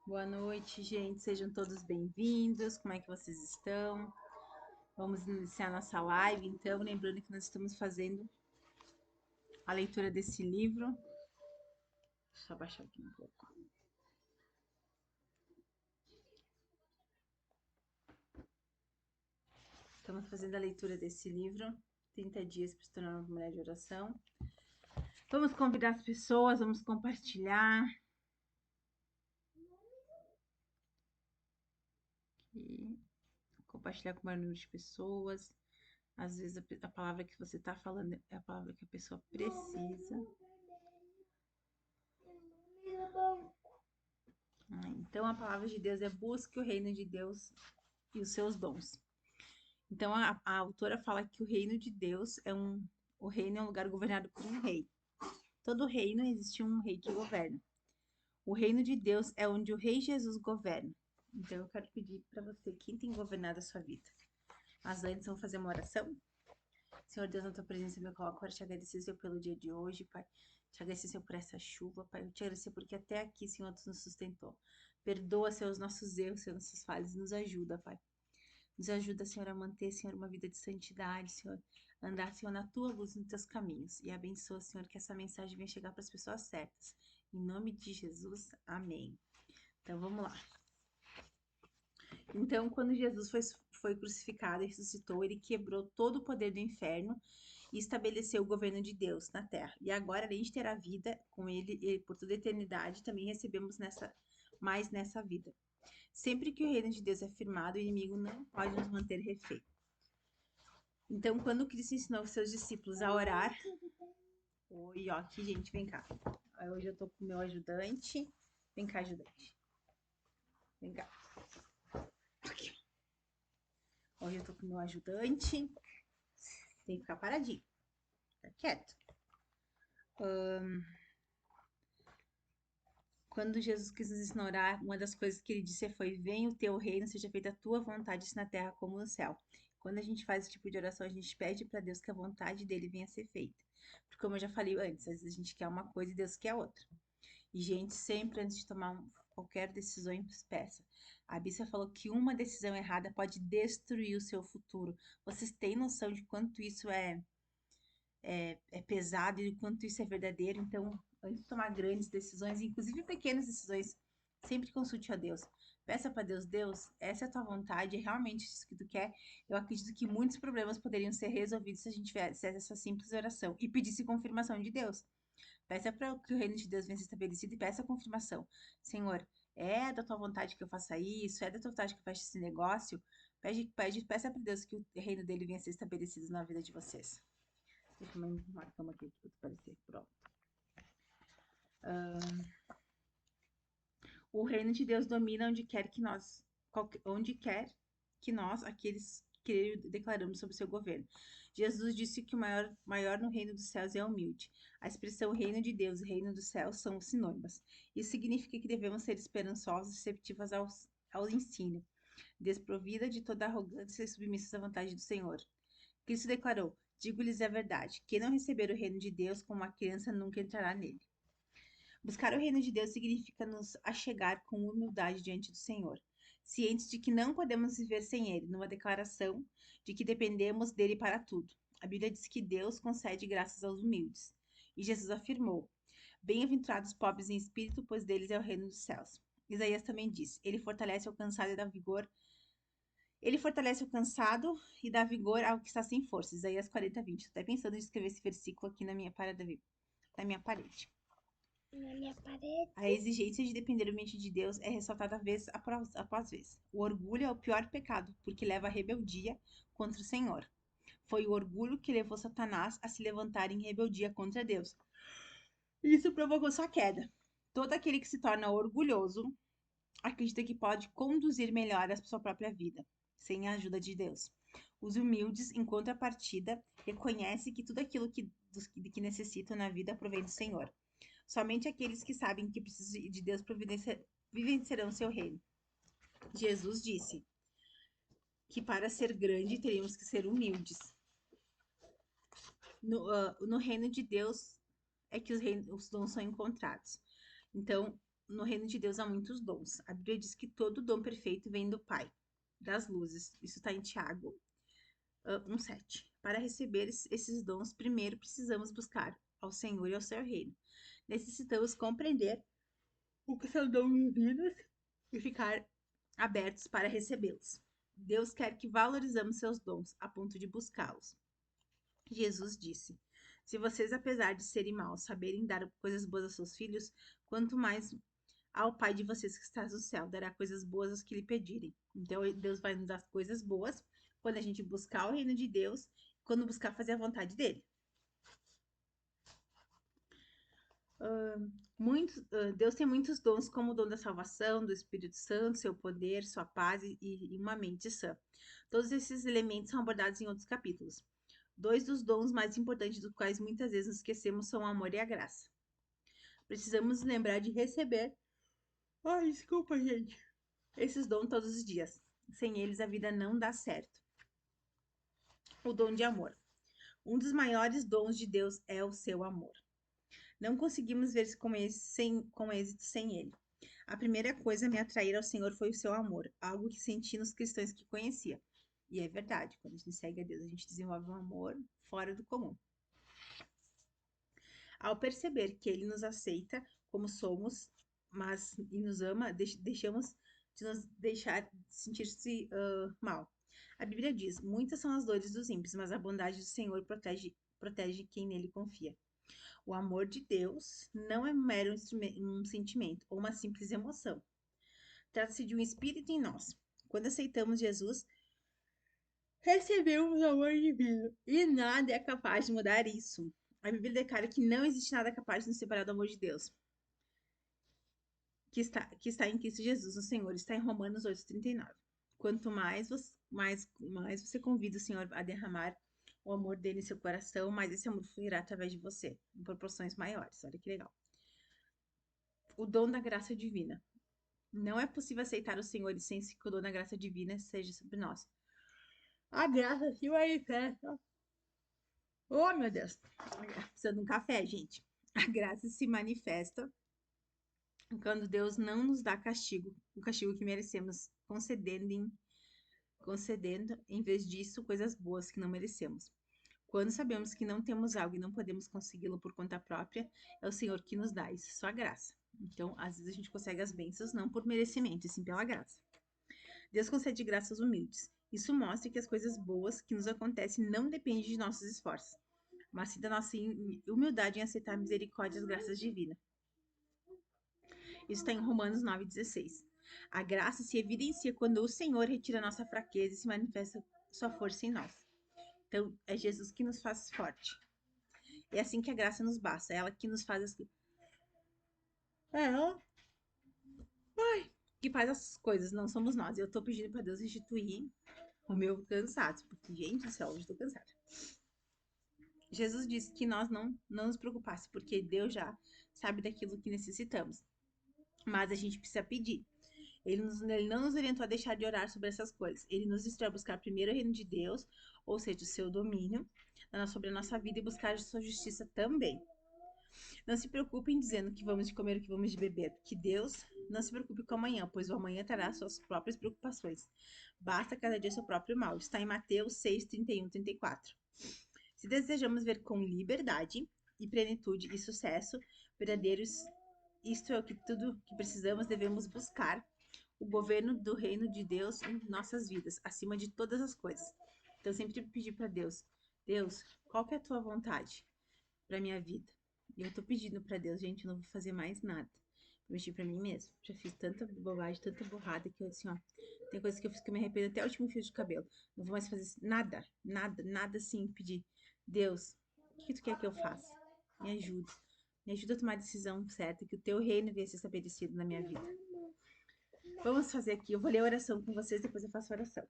Boa noite, gente. Sejam todos bem-vindos. Como é que vocês estão? Vamos iniciar nossa live, então, lembrando que nós estamos fazendo a leitura desse livro. Deixa eu abaixar aqui um pouco. Estamos fazendo a leitura desse livro, 30 dias para se tornar uma mulher de oração. Vamos convidar as pessoas, vamos compartilhar. E compartilhar com o maior número de pessoas. Às vezes a palavra que você está falando é a palavra que a pessoa precisa. Então a palavra de Deus é busque o reino de Deus e os seus dons. Então a autora fala que o reino de Deus o reino é um lugar governado por um rei. Todo reino existe um rei que governa. O reino de Deus é onde o rei Jesus governa. Então eu quero pedir para você, quem tem governado a sua vida? Mas antes vamos fazer uma oração? Senhor Deus, na tua presença me coloco para te agradecer, Senhor, pelo dia de hoje, Pai. Te agradecer, Senhor, por essa chuva, Pai. Eu te agradecer porque até aqui, Senhor, tu nos sustentou. Perdoa, Senhor, os nossos erros, Senhor, nossas falhas. Nos ajuda, Pai. Nos ajuda, Senhor, a manter, Senhor, uma vida de santidade, Senhor. Andar, Senhor, na tua luz, nos teus caminhos. E abençoa, Senhor, que essa mensagem venha chegar para as pessoas certas. Em nome de Jesus, amém. Então, vamos lá. Então, quando Jesus foi crucificado e ressuscitou, ele quebrou todo o poder do inferno e estabeleceu o governo de Deus na terra. E agora, além de ter a vida com ele e por toda a eternidade, também recebemos mais nessa vida. Sempre que o reino de Deus é firmado, o inimigo não pode nos manter refém. Então, quando Cristo ensinou os seus discípulos a orar, oi, ó, aqui, gente, vem cá. Hoje eu tô com o meu ajudante. Vem cá, ajudante. Vem cá. Aqui. Hoje eu tô com o meu ajudante. Tem que ficar paradinho. Fica quieto. Quando Jesus quis nos ensinar a orar, uma das coisas que ele disse foi: venha o teu reino, seja feita a tua vontade, assim na terra como no céu. Quando a gente faz esse tipo de oração, a gente pede para Deus que a vontade dele venha a ser feita. Porque, como eu já falei antes, às vezes a gente quer uma coisa e Deus quer outra. E, gente, sempre antes de tomar qualquer decisão, peça. A Bíblia falou que uma decisão errada pode destruir o seu futuro. Vocês têm noção de quanto isso é pesado e o quanto isso é verdadeiro? Então, antes de tomar grandes decisões, inclusive pequenas decisões, sempre consulte a Deus. Peça para Deus, Deus, essa é a tua vontade, é realmente isso que tu quer. Eu acredito que muitos problemas poderiam ser resolvidos se a gente fizesse essa simples oração e pedisse confirmação de Deus. Peça para que o reino de Deus venha ser estabelecido e peça a confirmação. Senhor, é da tua vontade que eu faça isso? É da tua vontade que eu faça esse negócio? Peça para Deus que o reino dele venha ser estabelecido na vida de vocês. Deixa eu arrumar a cama aqui para parecer. Pronto. O reino de Deus domina onde quer que nós, aqueles que declaramos sobre o seu governo. Jesus disse que o maior no reino dos céus é o humilde. A expressão reino de Deus e reino dos céus são sinônimas. Isso significa que devemos ser esperançosos e receptivos ao ensino, desprovida de toda arrogância e submissos à vontade do Senhor. Cristo declarou: digo-lhes a verdade, quem não receber o reino de Deus como uma criança nunca entrará nele. Buscar o reino de Deus significa nos achegar com humildade diante do Senhor, cientes de que não podemos viver sem Ele, numa declaração de que dependemos dele para tudo. A Bíblia diz que Deus concede graças aos humildes. E Jesus afirmou: bem-aventurados os pobres em espírito, pois deles é o reino dos céus. Isaías também diz: ele fortalece o cansado e dá vigor. Ele fortalece o cansado e dá vigor ao que está sem força. Isaías 40:20. Estou até pensando em escrever esse versículo aqui na minha parede. Na minha parede. A exigência de depender mente de Deus é ressaltada vez após vez. O orgulho é o pior pecado, porque leva à rebeldia contra o Senhor. Foi o orgulho que levou Satanás a se levantar em rebeldia contra Deus. E isso provocou sua queda. Todo aquele que se torna orgulhoso acredita que pode conduzir melhor a sua própria vida, sem a ajuda de Deus. Os humildes, em contrapartida, reconhecem que tudo aquilo que necessitam na vida provém do Senhor. Somente aqueles que sabem que precisam de Deus vivencerão seu reino. Jesus disse que para ser grande teríamos que ser humildes. No reino de Deus é que os dons são encontrados. Então, no reino de Deus há muitos dons. A Bíblia diz que todo dom perfeito vem do Pai, das luzes. Isso está em Tiago 1:7. Para receber esses dons, primeiro precisamos buscar ao Senhor e ao seu reino. Necessitamos compreender o que são dons divinos e ficar abertos para recebê-los. Deus quer que valorizamos seus dons a ponto de buscá-los. Jesus disse: Se vocês, apesar de serem maus, saberem dar coisas boas aos seus filhos, quanto mais ao Pai de vocês que está no céu, dará coisas boas aos que lhe pedirem. Então, Deus vai nos dar coisas boas quando a gente buscar o reino de Deus, quando buscar fazer a vontade dele. Deus tem muitos dons, como o dom da salvação, do Espírito Santo, seu poder, sua paz e uma mente sã. Todos esses elementos são abordados em outros capítulos. Dois dos dons mais importantes, dos quais muitas vezes nos esquecemos, são o amor e a graça. Precisamos lembrar de receber. Ai, desculpa, gente. Esses dons todos os dias. Sem eles, a vida não dá certo. O dom de amor. Um dos maiores dons de Deus é o seu amor. Não conseguimos ver com êxito sem ele. A primeira coisa a me atrair ao Senhor foi o seu amor, algo que senti nos cristãos que conhecia. E é verdade, quando a gente segue a Deus, a gente desenvolve um amor fora do comum. Ao perceber que ele nos aceita como somos, e nos ama, deixamos de nos deixar sentir-se mal. A Bíblia diz: muitas são as dores dos ímpios, mas a bondade do Senhor protege quem nele confia. O amor de Deus não é mero um sentimento ou uma simples emoção. Trata-se de um espírito em nós. Quando aceitamos Jesus, recebemos o amor divino e nada é capaz de mudar isso. A Bíblia declara que não existe nada capaz de nos separar do amor de Deus, que está em Cristo Jesus, o Senhor. Está em Romanos 8:39. Quanto mais você convida o Senhor a derramar o amor dele em seu coração, mais esse amor fluirá através de você, em proporções maiores. Olha que legal. O dom da graça divina. Não é possível aceitar o Senhor sem que o dom da graça divina seja sobre nós. A graça se manifesta. Oh, meu Deus. Precisando de um café, gente. A graça se manifesta quando Deus não nos dá castigo, o castigo que merecemos, concedendo, em vez disso, coisas boas que não merecemos. Quando sabemos que não temos algo e não podemos consegui-lo por conta própria, é o Senhor que nos dá isso, só a graça. Então, às vezes a gente consegue as bênçãos não por merecimento, e sim pela graça. Deus concede graça aos humildes. Isso mostra que as coisas boas que nos acontecem não dependem de nossos esforços, mas sim da nossa humildade em aceitar a misericórdia e as graças divinas. Isso está em Romanos 9:16. A graça se evidencia quando o Senhor retira nossa fraqueza e se manifesta sua força em nós. Então, é Jesus que nos faz forte. É assim que a graça nos basta. É ela que nos faz que faz as coisas, não somos nós. Eu tô pedindo para Deus restituir o meu cansaço, porque, gente do céu, hoje eu tô cansada. Jesus disse que nós não nos preocupasse, porque Deus já sabe daquilo que necessitamos. Mas a gente precisa pedir. Ele não nos orientou a deixar de orar sobre essas coisas. Ele nos instruiu a buscar primeiro o reino de Deus, ou seja, o seu domínio sobre a nossa vida e buscar a sua justiça também. Não se preocupem dizendo que vamos de comer o que vamos de beber, porque Deus não se preocupe com o amanhã, pois o amanhã terá suas próprias preocupações. Basta cada dia seu próprio mal. Está em Mateus 6:31-34. Se desejamos ver com liberdade e plenitude e sucesso verdadeiros, isto é o que tudo que precisamos, devemos buscar o governo do reino de Deus em nossas vidas, acima de todas as coisas. Então, sempre pedir para Deus: Deus, qual que é a tua vontade para minha vida? E eu tô pedindo para Deus, gente, eu não vou fazer mais nada. Eu mexi para mim mesmo. Já fiz tanta bobagem, tanta burrada que eu assim, ó, tem coisas que eu fiz que eu me arrependo até o último fio de cabelo. Não vou mais fazer nada, nada, nada assim, pedir. Deus, o que tu quer que eu faça? Me ajuda. Me ajuda a tomar a decisão certa, que o teu reino venha ser estabelecido na minha vida. Vamos fazer aqui. Eu vou ler a oração com vocês, depois eu faço a oração.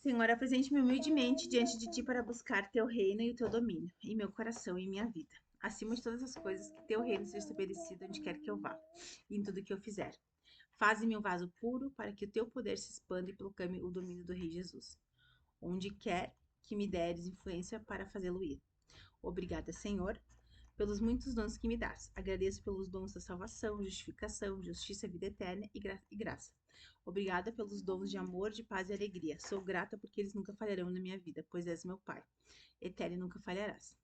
Senhor, apresente-me humildemente diante de ti para buscar teu reino e o teu domínio, em meu coração e em minha vida. Acima de todas as coisas, que teu reino seja estabelecido onde quer que eu vá, e em tudo que eu fizer. Faze-me um vaso puro para que o teu poder se expanda e proclame o domínio do Rei Jesus, onde quer que me deres influência para fazê-lo ir. Obrigada, Senhor, pelos muitos dons que me dás. Agradeço pelos dons da salvação, justificação, justiça, vida eterna e graça. Obrigada pelos dons de amor, de paz e alegria. Sou grata porque eles nunca falharão na minha vida, pois és meu Pai. Eterno e nunca falharás.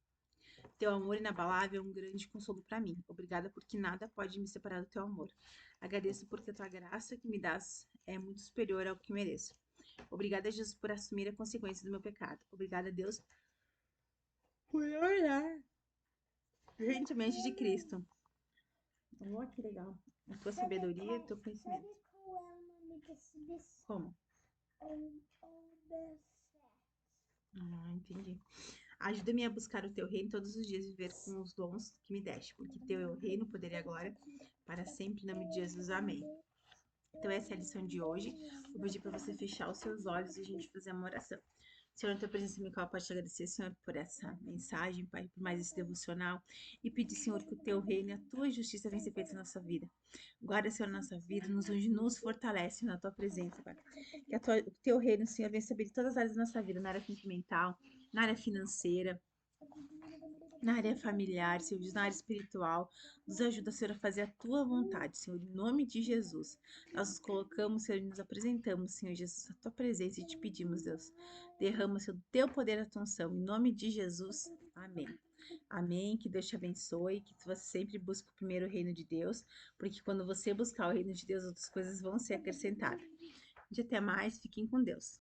Teu amor inabalável é um grande consolo para mim. Obrigada porque nada pode me separar do teu amor. Agradeço porque a tua graça que me dás é muito superior ao que mereço. Obrigada, Jesus, por assumir a consequência do meu pecado. Obrigada, Deus, por olhar gentilmente de Cristo. Oh, que legal. A tua sabedoria e teu conhecimento. Sabe qual é o nome desse Como? Obedece. Entendi. Ajuda-me a buscar o teu reino todos os dias e viver com os dons que me deste, porque teu é o reino, o poder e a glória para sempre, em nome de Jesus. Amém. Então, essa é a lição de hoje. Vou pedir para você fechar os seus olhos e a gente fazer uma oração. Senhor, na tua presença, Micael, pode te agradecer, Senhor, por essa mensagem, Pai, por mais esse devocional. E pedir, Senhor, que o teu reino e a tua justiça venham ser feitos na nossa vida. Guarda, Senhor, a nossa vida, nos fortalece na tua presença, Pai. Que o teu reino, Senhor, venha saber de todas as áreas da nossa vida, na área sentimental, na área financeira, na área familiar, Senhor Deus, na área espiritual. Nos ajuda, Senhor, a fazer a tua vontade, Senhor, em nome de Jesus. Nós nos colocamos, Senhor, e nos apresentamos, Senhor Jesus, a tua presença e te pedimos, Deus. Derrama, Senhor, o teu poder e a tua unção, em nome de Jesus. Amém. Amém. Que Deus te abençoe, que você sempre busque o primeiro reino de Deus, porque quando você buscar o reino de Deus, outras coisas vão ser acrescentadas. Até mais, fiquem com Deus.